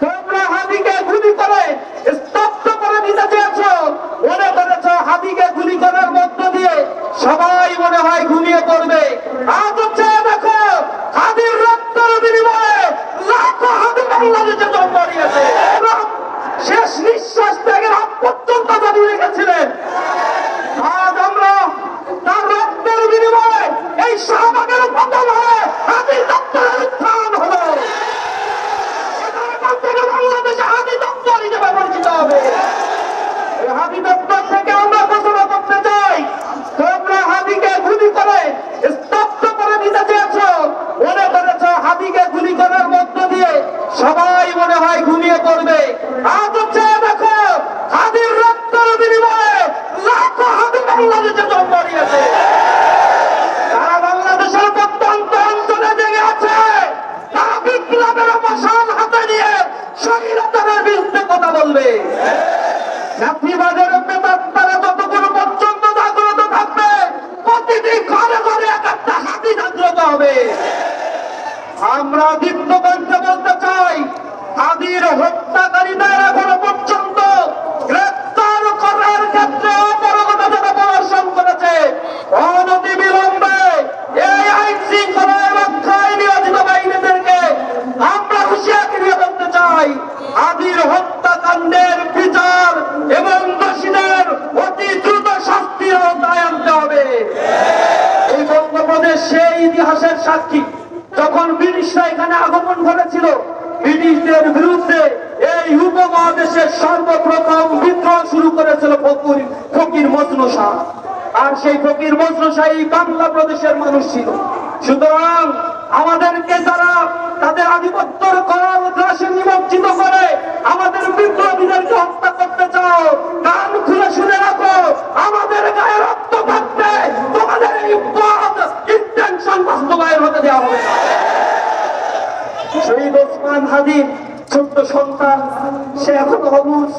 তোমরা হাদিকে গুলি করে স্তব্ধ করে দিতে চেয়েছ, মনে করেছ হাদিকে গুলি করার মধ্য দিয়ে সবাই মনে হয় ঘুমিয়ে পড়বে। আজ চেয়ে দেখো, হাদির রক্তের বিনিময়ে লাখো হাদি বাংলাদেশে জন্ম নিয়েছে। শেষ নিঃশ্বাস ত্যাগের আগ পর্যন্ত জারি রেখেছিলেন। আজ আমরা তার রক্তের বিনিময়ে এই শাহবাগের পতন হয়ে হাদির রক্তের উত্থান হলো। বাংলাদেশে হাদি দপ্তর হিসেবে পরিচিত হবে। এই হাদি দপ্তর থেকে আমরা ঘোষণা করতে চাই, তোমরা হাদিকে গুলি করে স্তব্ধ করে দিতে চেয়েছ, মনে করেছ হাদিকে গুলি করার মধ্য দিয়ে সবাই মনে হয় ঘুমিয়ে পড়বে। আজ চেয়ে দেখো, হাদির রক্তের বিনিময়ে লাখো হাদি বাংলাদেশে জন্ম নিয়েছে। তারা বাংলাদেশের প্রত্যন্ত অঞ্চলে জেগে আছে। তারা বিপ্লবের মশাল হাতে নিয়ে স্বাধীনতার বিরুদ্ধে কথা বলবে। জাতিবাদের প্রেতাত্মারা যতক্ষণ পর্যন্ত জাগ্রত থাকবে, প্রতিটি ঘরে ঘরে একটা হাতি জাগ্রত হবে। আমরা দীপ্ত কণ্ঠে বলতে চাই, হাদির হত্যাকারীদের এখনো পর্যন্ত গ্রেপ্তার করার ক্ষেত্রে অপারগতা প্রদর্শন করেছে। অনতি বিলম্বে এই আইন শৃঙ্খলা রক্ষায় নিয়োজিত বাহিনীদেরকে আমরা হুঁশিয়ারি দিয়ে বলতে চাই, হাদির হত্যাকাণ্ডের বিচার এবং দোষীদের অতি দ্রুত শাস্তির আওতায় আনতে হবে। এই বঙ্গপ্রদেশ সেই ইতিহাসের সাক্ষী, যখন ব্রিটিশরা এখানে আগমন করেছিল, ব্রিটিশদের বিরুদ্ধে এই উপমহাদেশের সর্বপ্রথম বিদ্রোহ শুরু করেছিল ফকির মজনু শাহ। আর সেই ফকির মজনু শাহ এই বাংলা প্রদেশের মানুষ ছিল। সুতরাং আমাদেরকে যারা তাদের আধিপত্যের করাল গ্রাসে নিমজ্জিত করে আমাদের বিপ্লবীদেরকে হত্যা করতে চাও, কান খুলে শুনে রাখো, আমাদের গায়ে রক্ত থাকবে, তোমাদের এই ইন্টেনশন বাস্তবায়ন হতে দেওয়া হবে না। শহীদ ওসমান হাদির ছোট্ট সন্তান, সে এখন অবুঝ,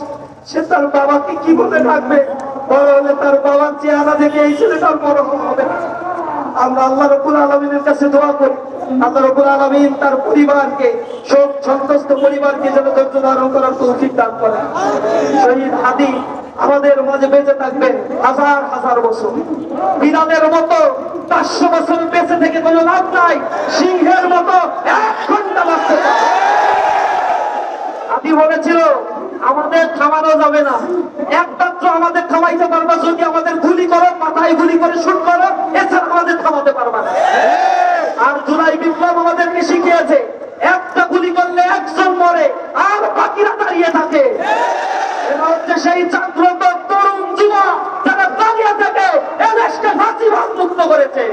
সে তার বাবাকে কি বলে ডাকবে? বড় হলে তার বাবার চেহারা দেখে এই ছেলেটার বড় হবে না। আমরা আল্লাহ রাব্বুল আলামিনের কাছে দোয়া করি, আল্লাহ রাব্বুল আলামিন তার পরিবারকে, শোক সন্তুষ্ট পরিবারকে যেন ধৈর্য ধারণ করার তৌফিক দান করেন। শহীদ হাদি আমাদের মাঝে বেঁচে থাকবেন হাজার হাজার বছর। বিড়ালের মতো 500 বছর বেঁচে থেকে কোনো লাভ নাই, সিংহের মতো 1 ঘন্টা বাঁচতে চায়। হাদি বলেছিল, আমাদের থামানো যাবে না, একমাত্র আমাদের থামাইতে পারবা যদি আমাদের গুলি করো, মাথায় গুলি করে শুট করো, এছাড়া আমাদের থামাতে পারবা না। আর জুলাই বিপ্লব আমাদেরকে শিখিয়েছে, একটা গুলি করলে একজন মরে আর বাকিরা দাঁড়িয়ে থাকে। এটা হচ্ছে সেই জাগ্রত তরুণ যুবক যারা দাঁড়িয়ে থেকে এদেশকে ফাঁসিবাদ মুক্ত করেছে।